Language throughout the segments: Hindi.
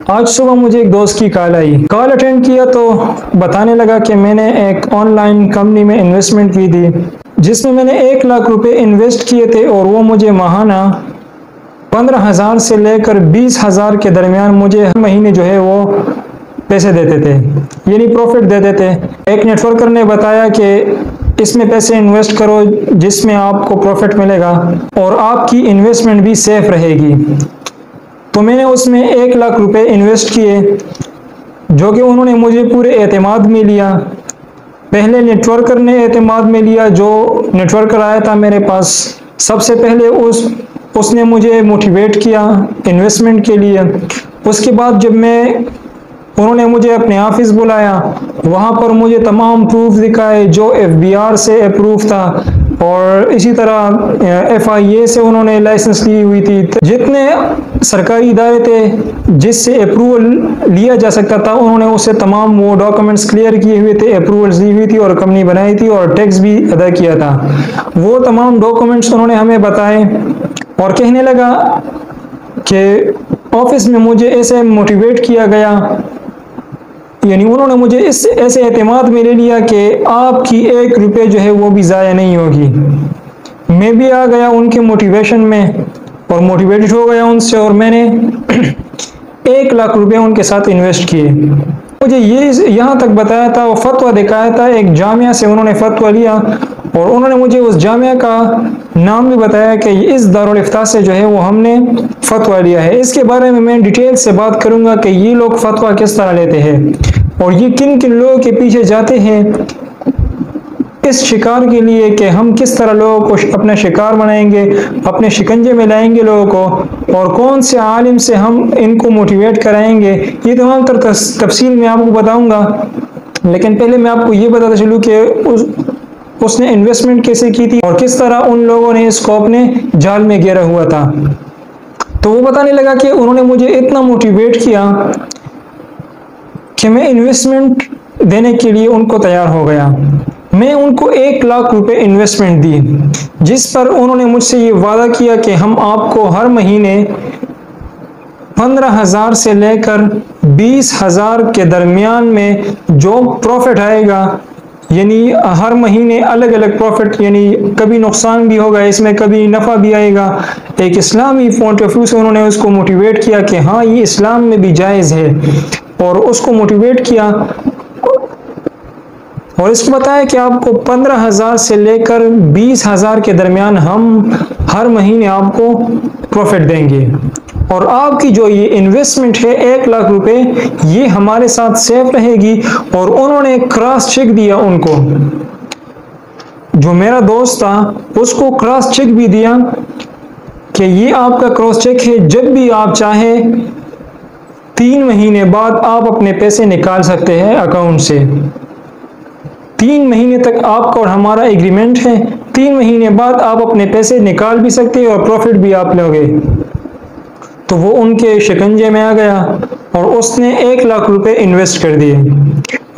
आज सुबह मुझे एक दोस्त की कॉल आई। कॉल अटेंड किया तो बताने लगा कि मैंने एक ऑनलाइन कंपनी में इन्वेस्टमेंट की थी, जिसमें मैंने 1 लाख रुपए इन्वेस्ट किए थे और वो मुझे माहाना 15,000 से लेकर 20,000 के दरमियान मुझे हर महीने जो है वो पैसे देते थे, यानी प्रॉफिट देते थे। एक नेटवर्कर ने बताया कि इसमें पैसे इन्वेस्ट करो जिसमें आपको प्रॉफिट मिलेगा और आपकी इन्वेस्टमेंट भी सेफ रहेगी। तो मैंने उसमें 1 लाख रुपए इन्वेस्ट किए, जो कि उन्होंने मुझे पूरे एतमाद में लिया। पहले नेटवर्कर ने एतमाद में लिया, जो नेटवर्कर आया था मेरे पास, सबसे पहले उसने मुझे मोटिवेट किया इन्वेस्टमेंट के लिए। उसके बाद जब उन्होंने मुझे अपने ऑफिस बुलाया, वहाँ पर मुझे तमाम प्रूफ दिखाए जो FBR से अप्रूव था और इसी तरह FIA से उन्होंने लाइसेंस ली हुई थी। जितने सरकारी इदारे थे जिससे अप्रूवल लिया जा सकता था, उन्होंने उससे तमाम वो डॉक्यूमेंट्स क्लियर किए हुए थे, अप्रूवल्स दी हुई थी और कंपनी बनाई थी और टैक्स भी अदा किया था। वो तमाम डॉक्यूमेंट्स उन्होंने हमें बताए और कहने लगा कि ऑफिस में मुझे ऐसे मोटिवेट किया गया, यानी उन्होंने मुझे इस ऐसे एतमाद में ले लिया कि आपकी 1 रुपये जो है वो भी ज़ाया नहीं होगी। मैं भी आ गया उनके मोटिवेशन में और मोटिवेटेड हो गया उनसे, और मैंने 1 लाख रुपए उनके साथ इन्वेस्ट किए। मुझे ये यहाँ तक बताया था, वो फतवा दिखाया था, एक जामिया से उन्होंने फतवा लिया और उन्होंने मुझे उस जामिया का नाम भी बताया कि इस दारुल इफ्ता से जो है वो हमने फतवा लिया है। इसके बारे में मैं डिटेल से बात करूंगा कि ये लोग फतवा किस तरह लेते हैं और ये किन किन लोगों के पीछे जाते हैं इस शिकार के लिए, कि हम किस तरह लोगों को अपना शिकार बनाएंगे, अपने शिकंजे में लाएंगे लोगों को, और कौन से आलिम से हम इनको मोटिवेट कराएंगे। ये तमाम तफसील मैं आपको बताऊंगा, लेकिन पहले मैं आपको ये बताता चलूँ कि उसने इन्वेस्टमेंट कैसे की थी और किस तरह उन लोगों ने इसको अपने जाल में घेरा हुआ था। तो वो बताने लगा कि उन्होंने मुझे इतना मोटिवेट किया कि मैं इन्वेस्टमेंट देने के लिए उनको तैयार हो गया। मैं उनको 1 लाख रुपए इन्वेस्टमेंट दी, जिस पर उन्होंने मुझसे ये वादा किया कि हम आपको हर महीने 15,000 से लेकर 20,000 के दरमियान में जो प्रॉफिट आएगा, यानी हर महीने अलग अलग प्रॉफिट, यानी कभी नुकसान भी होगा इसमें, कभी नफ़ा भी आएगा। एक इस्लामी पॉइंट ऑफ व्यू से उन्होंने उसको मोटिवेट किया कि हाँ ये इस्लाम में भी जायज़ है, और उसको मोटिवेट किया और इसको बताया कि आपको 15,000 से लेकर 20,000 के दरमियान हम हर महीने आपको प्रॉफिट देंगे, और आपकी जो ये इन्वेस्टमेंट है 1 लाख रुपए, ये हमारे साथ सेफ रहेगी। और उन्होंने क्रॉस चेक दिया उनको, जो मेरा दोस्त था उसको क्रॉस चेक भी दिया कि ये आपका क्रॉस चेक है, जब भी आप चाहें 3 महीने बाद आप अपने पैसे निकाल सकते हैं अकाउंट से। 3 महीने तक आपका और हमारा एग्रीमेंट है, 3 महीने बाद आप अपने पैसे निकाल भी सकते हैं और प्रॉफिट भी आप लोगे। तो वो उनके शिकंजे में आ गया और उसने 1 लाख रुपए इन्वेस्ट कर दिए।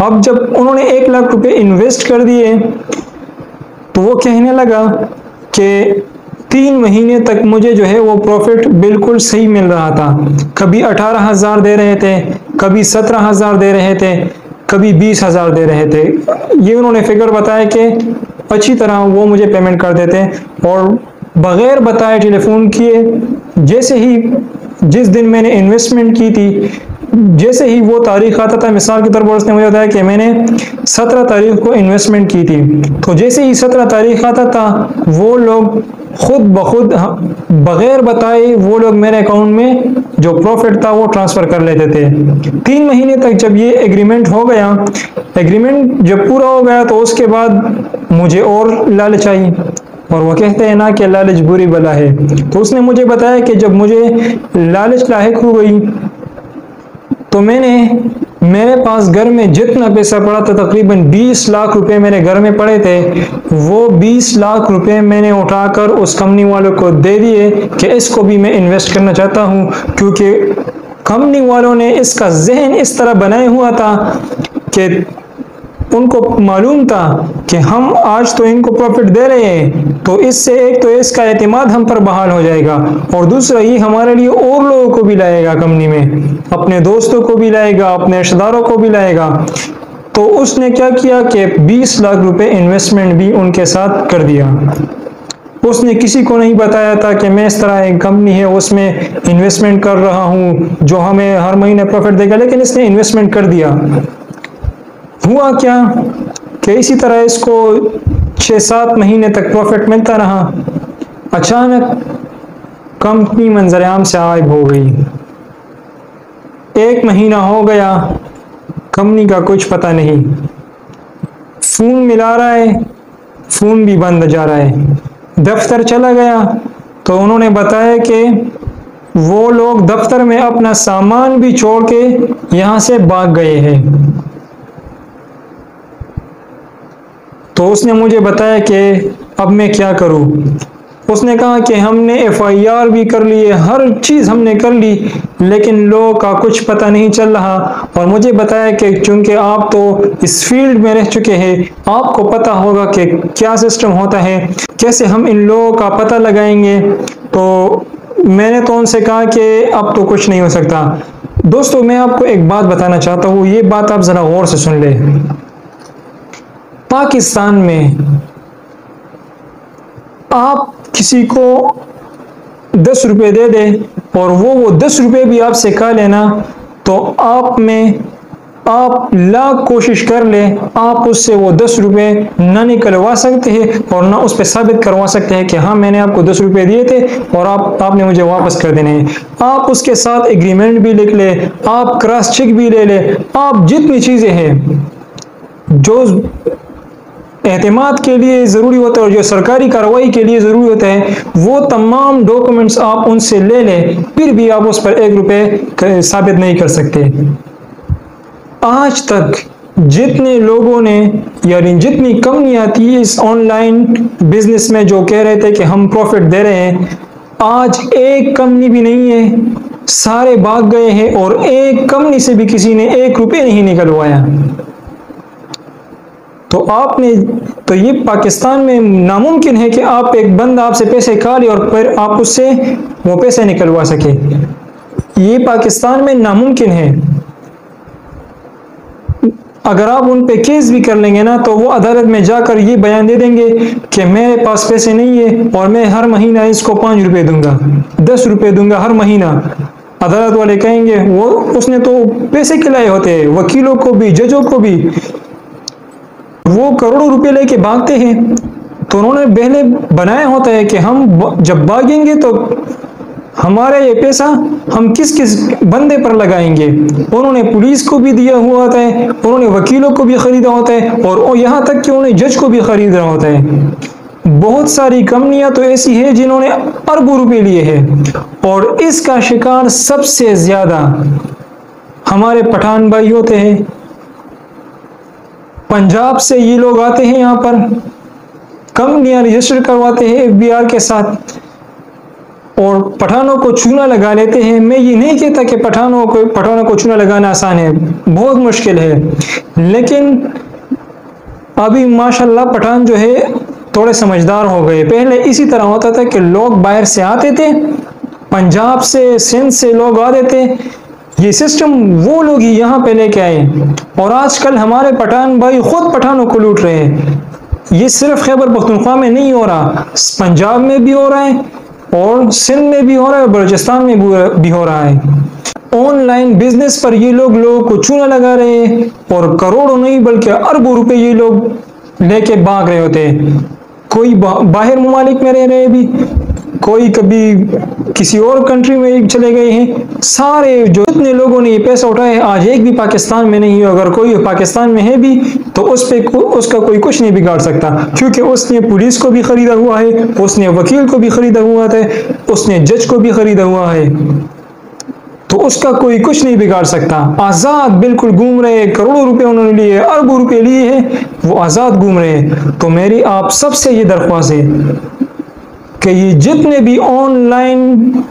अब जब उन्होंने 1 लाख रुपए इन्वेस्ट कर दिए तो वो कहने लगा कि 3 महीने तक मुझे जो है वो प्रॉफिट बिल्कुल सही मिल रहा था। कभी 18,000 दे रहे थे, कभी 17,000 दे रहे थे, कभी 20,000 दे रहे थे। ये उन्होंने फिगर बताया कि अच्छी तरह वो मुझे पेमेंट कर देते और बगैर बताए टेलीफोन किए, जैसे ही जिस दिन मैंने इन्वेस्टमेंट की थी, जैसे ही वो तारीख आता था, मिसाल के तौर पर उसने मुझे बताया कि मैंने 17 तारीख को इन्वेस्टमेंट की थी, तो जैसे ही 17 तारीख आता था वो लोग खुद ब खुद बगैर बताए वो लोग मेरे अकाउंट में जो प्रॉफिट था वो ट्रांसफ़र कर लेते थे। 3 महीने तक जब ये एग्रीमेंट हो गया, एग्रीमेंट जब पूरा हो गया तो उसके बाद मुझे और लालच आई, और वो कहते हैं ना कि लालच बुरी बला है। तो उसने मुझे बताया कि जब मुझे लालच लाहिक हो गई तो मेरे पास घर में जितना पैसा पड़ा था, तकरीबन 20 लाख रुपए मेरे घर में पड़े थे, वो 20 लाख रुपए मैंने उठाकर उस कंपनी वालों को दे दिए कि इसको भी मैं इन्वेस्ट करना चाहता हूँ, क्योंकि कंपनी वालों ने इसका जहन इस तरह बनाया हुआ था कि उनको मालूम था कि हम आज तो इनको प्रॉफिट दे रहे हैं, तो इससे एक तो इसका एतमाद हम पर बहाल हो जाएगा, और दूसरा ये हमारे लिए और लोगों को भी लाएगा कंपनी में, अपने दोस्तों को भी लाएगा, अपने रिश्तेदारों को भी लाएगा। तो उसने क्या किया कि 20 लाख रुपए इन्वेस्टमेंट भी उनके साथ कर दिया। उसने किसी को नहीं बताया था कि मैं इस तरह एक कंपनी है उसमें इन्वेस्टमेंट कर रहा हूँ जो हमें हर महीने प्रॉफिट देगा, लेकिन इसने इन्वेस्टमेंट कर दिया। हुआ क्या कि इसी तरह इसको 6-7 महीने तक प्रॉफिट मिलता रहा। अचानक कंपनी मंजर-ए-आम से गायब हो गई। 1 महीना हो गया, कंपनी का कुछ पता नहीं। फोन मिला रहा है, फोन भी बंद जा रहा है। दफ्तर चला गया तो उन्होंने बताया कि वो लोग दफ्तर में अपना सामान भी छोड़ के यहाँ से भाग गए हैं। तो उसने मुझे बताया कि अब मैं क्या करूं। उसने कहा कि हमने FIR भी कर ली है, हर चीज़ हमने कर ली, लेकिन लोगों का कुछ पता नहीं चल रहा। और मुझे बताया कि चूंकि आप तो इस फील्ड में रह चुके हैं, आपको पता होगा कि क्या सिस्टम होता है, कैसे हम इन लोगों का पता लगाएंगे। तो मैंने तो उनसे कहा कि अब तो कुछ नहीं हो सकता। दोस्तों, मैं आपको एक बात बताना चाहता हूँ, ये बात आप ज़रा गौर से सुन ले। पाकिस्तान में आप किसी को 10 रुपये दे दे और वो 10 रुपये भी आपसे खा लेना, तो आप लाख कोशिश कर ले, आप उससे वो 10 रुपये ना निकलवा सकते हैं और ना उस पर साबित करवा सकते हैं कि हाँ मैंने आपको 10 रुपये दिए थे और आपने मुझे वापस कर देने हैं। आप उसके साथ एग्रीमेंट भी लिख ले, आप क्रॉस चेक भी ले ले, आप जितनी चीज़ें हैं जो एतमाद के लिए ज़रूरी होता है और जो सरकारी कार्रवाई के लिए ज़रूरी होता है, वो तमाम डॉक्यूमेंट्स आप उनसे ले लें, फिर भी आप उस पर 1 रुपये साबित नहीं कर सकते। आज तक जितने लोगों ने यानी जितनी कंपनियां थी इस ऑनलाइन बिजनेस में जो कह रहे थे कि हम प्रॉफिट दे रहे हैं, आज एक कंपनी भी नहीं है, सारे भाग गए हैं और एक कंपनी से भी किसी ने 1 रुपये नहीं निकलवाया। तो ये पाकिस्तान में नामुमकिन है कि आप एक बंदा आपसे पैसे खा ले और फिर आप उससे वो पैसे निकलवा सके। ये पाकिस्तान में नामुमकिन है। अगर आप उन पे केस भी कर लेंगे ना, तो वो अदालत में जाकर ये बयान दे देंगे कि मेरे पास पैसे नहीं है और मैं हर महीना इसको 5 रुपये दूंगा, 10 रुपये दूंगा हर महीना। अदालत वाले कहेंगे वो उसने तो पैसे खिलाए होते हैं, वकीलों को भी, जजों को भी, वो करोड़ों रुपए लेके भागते हैं। तो उन्होंने पहले बनाया होता है कि हम जब भागेंगे तो हमारा ये पैसा हम किस किस बंदे पर लगाएंगे। उन्होंने पुलिस को भी दिया हुआ होता है, उन्होंने वकीलों को भी खरीदा होता है और यहाँ तक कि उन्होंने जज को भी खरीदना होता है। बहुत सारी कंपनियां तो ऐसी है जिन्होंने अरबों रुपए लिए हैं और इसका शिकार सबसे ज्यादा हमारे पठान भाई होते हैं। पंजाब से ये लोग आते हैं, यहाँ पर कंपनियां रजिस्टर करवाते हैं FBR के साथ और पठानों को चूना लगा लेते हैं। मैं ये नहीं कहता कि पठानों को चूना लगाना आसान है, बहुत मुश्किल है, लेकिन अभी माशाल्लाह पठान जो है थोड़े समझदार हो गए। पहले इसी तरह होता था कि लोग बाहर से आते थे, पंजाब से, सिंध से लोग आते थे, ये सिस्टम वो लोग ही यहाँ पे लेके आए और आजकल हमारे पठान भाई खुद पठानों को लूट रहे हैं। ये सिर्फ खैबर पख्तूनख्वा में नहीं हो रहा, पंजाब में भी हो रहा है और सिंध में भी हो रहा है और बलूचिस्तान में भी हो रहा है। ऑनलाइन बिजनेस पर ये लोगों को चूना लगा रहे हैं और करोड़ों नहीं बल्कि अरबों रुपए ये लोग लेके भाग रहे होते हैं। कोई बाहर ममालिक में रह रहे भी, कोई कभी किसी और कंट्री में चले गए हैं। सारे जो इतने लोगों ने ये पैसा उठाया है, आज एक भी पाकिस्तान में नहीं है। अगर कोई पाकिस्तान में है भी तो उसका कोई कुछ नहीं बिगाड़ सकता, क्योंकि उसने पुलिस को भी खरीदा हुआ है, उसने वकील को भी खरीदा हुआ है, उसने जज को भी खरीदा हुआ है, तो उसका कोई कुछ नहीं बिगाड़ सकता। आज़ाद बिल्कुल घूम रहे हैं, करोड़ों रुपए उन्होंने लिए, अरबों रुपए लिए हैं, वो आज़ाद घूम रहे हैं। तो मेरी आप सबसे ये दरख्वास्त है कि ये जितने भी ऑनलाइन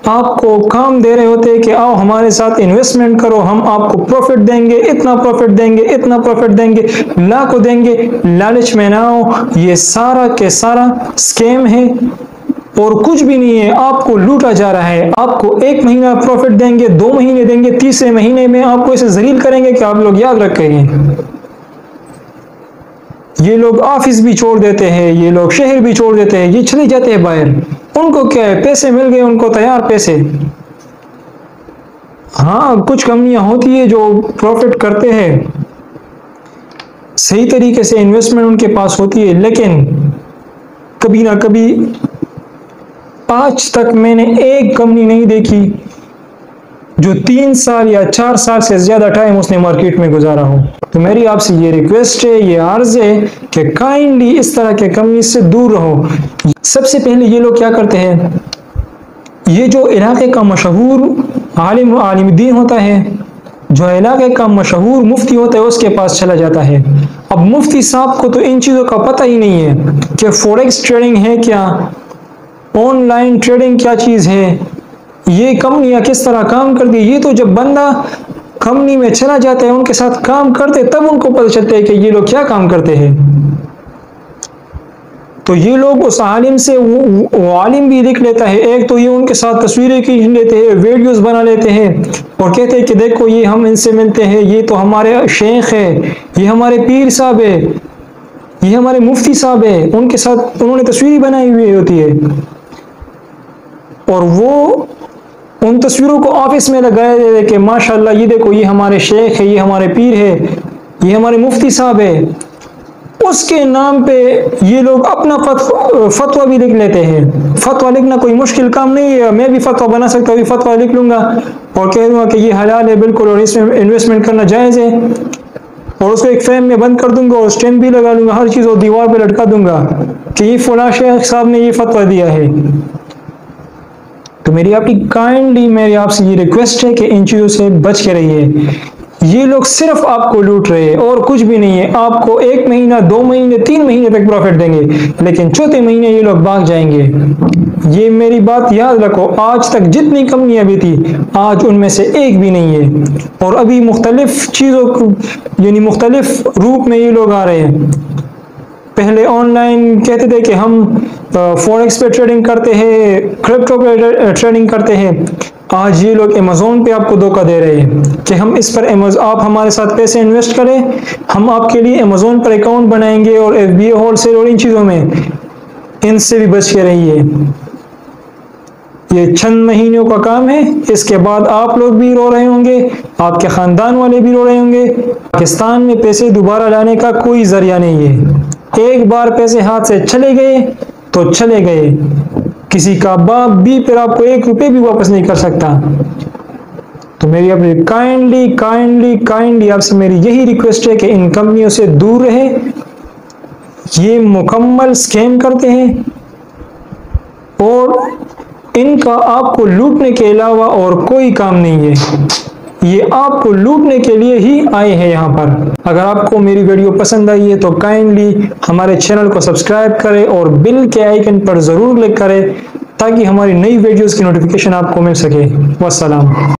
आपको काम दे रहे होते हैं कि आओ हमारे साथ इन्वेस्टमेंट करो, हम आपको प्रॉफिट देंगे, इतना प्रॉफिट देंगे, इतना प्रॉफिट देंगे, लाखों देंगे। लालच में ना आओ, ये सारा के सारा स्कैम है और कुछ भी नहीं है। आपको लूटा जा रहा है। आपको 1 महीना प्रॉफिट देंगे, 2 महीने देंगे, तीसरे महीने में आपको ऐसे जलील करेंगे कि आप लोग याद रखेंगे। ये लोग ऑफिस भी छोड़ देते हैं, ये लोग शहर भी छोड़ देते हैं, ये चले जाते हैं बाहर। उनको क्या है, पैसे मिल गए उनको, तैयार पैसे। हाँ, कुछ कंपनियां होती है जो प्रॉफिट करते हैं, सही तरीके से इन्वेस्टमेंट उनके पास होती है, लेकिन कभी ना कभी, आज तक मैंने एक कंपनी नहीं देखी जो 3 साल या 4 साल से ज्यादा टाइम उसने मार्केट में गुजारा हो। तो मेरी आपसे ये रिक्वेस्ट है, ये अर्ज है कि काइंडली इस तरह के कंपनी से दूर रहो। सबसे पहले ये लोग क्या करते हैं, ये जो इलाके का मशहूर आलिम दीन होता है, जो इलाके का मशहूर मुफ्ती होता है, उसके पास चला जाता है। अब मुफ्ती साहब को तो इन चीज़ों का पता ही नहीं है कि फॉरेक्स ट्रेडिंग है क्या, ऑनलाइन ट्रेडिंग क्या चीज़ है, ये कंपनियां किस तरह काम करती है। ये तो जब बंदा कंपनी में चला जाता है, उनके साथ काम करते, तब उनको पता चलता है कि ये लोग क्या काम करते हैं। तो ये लोग उस आलिम से वो आलिम भी लिख लेता है। एक तो ये उनके साथ तस्वीरें खींच लेते हैं, वीडियोस बना लेते हैं और कहते हैं कि देखो ये हम इनसे मिलते हैं, ये तो हमारे शेख है, ये हमारे पीर साहब है, ये हमारे मुफ्ती साहब है। उनके साथ उन्होंने तस्वीरें बनाई हुई होती है और वो उन तस्वीरों को ऑफिस में लगाए दे कि माशाल्लाह ये देखो ये हमारे शेख है, ये हमारे पीर है, ये हमारे मुफ्ती साहब है। उसके नाम पे ये लोग अपना फतवा भी लिख लेते हैं। फतवा लिखना कोई मुश्किल काम नहीं है, मैं भी फतवा बना सकता हूँ, फतवा लिख लूंगा और कह दूंगा कि ये हलाल है बिल्कुल और इसमें इन्वेस्टमेंट करना जायज़ है, और उसको एक फ्रेम में बंद कर दूंगा और स्टैम्प भी लगा लूंगा, हर चीज़ और दीवार पे लटका दूंगा कि ये फलां शेख साहब ने ये फतवा दिया है। तो मेरी आपसे ये रिक्वेस्ट है कि इन चीज़ों से बच के रहिए। ये लोग सिर्फ आपको लूट रहे हैं और कुछ भी नहीं है। आपको 1 महीना, 2 महीने, 3 महीने तक प्रॉफिट देंगे, लेकिन चौथे महीने ये लोग भाग जाएंगे। ये मेरी बात याद रखो। आज तक जितनी कंपनियां भी थी, आज उनमें से एक भी नहीं है। और अभी मुख्तलिफ चीज़ों को, यानी मुख्तलिफ रूप में ये लोग आ रहे हैं। पहले ऑनलाइन कहते थे कि हम फॉरेक्स पे ट्रेडिंग करते हैं, क्रिप्टो पे ट्रेडिंग करते हैं। आज ये लोग अमेज़ोन पे आपको धोखा दे रहे हैं कि हम इस पर आप हमारे साथ पैसे इन्वेस्ट करें, हम आपके लिए अमेज़ोन पर अकाउंट बनाएंगे और FBA होलसेल और इन चीज़ों में, इनसे भी बच के रहिए। ये चंद महीनों का काम है, इसके बाद आप लोग भी रो रहे होंगे, आपके ख़ानदान वाले भी रो रहे होंगे। पाकिस्तान में पैसे दोबारा लाने का कोई ज़रिया नहीं है। एक बार पैसे हाथ से चले गए तो चले गए। किसी का बाप भी फिर आपको 1 रुपये भी वापस नहीं कर सकता। तो मेरी अपनी काइंडली आपसे मेरी यही रिक्वेस्ट है कि इन कंपनियों से दूर रहे। ये मुकम्मल स्कैम करते हैं और इनका आपको लूटने के अलावा और कोई काम नहीं है। ये आपको लूटने के लिए ही आए हैं यहाँ पर। अगर आपको मेरी वीडियो पसंद आई है तो काइंडली हमारे चैनल को सब्सक्राइब करें और बिल के आइकन पर ज़रूर क्लिक करें ताकि हमारी नई वीडियोस की नोटिफिकेशन आपको मिल सके। वस्सलाम।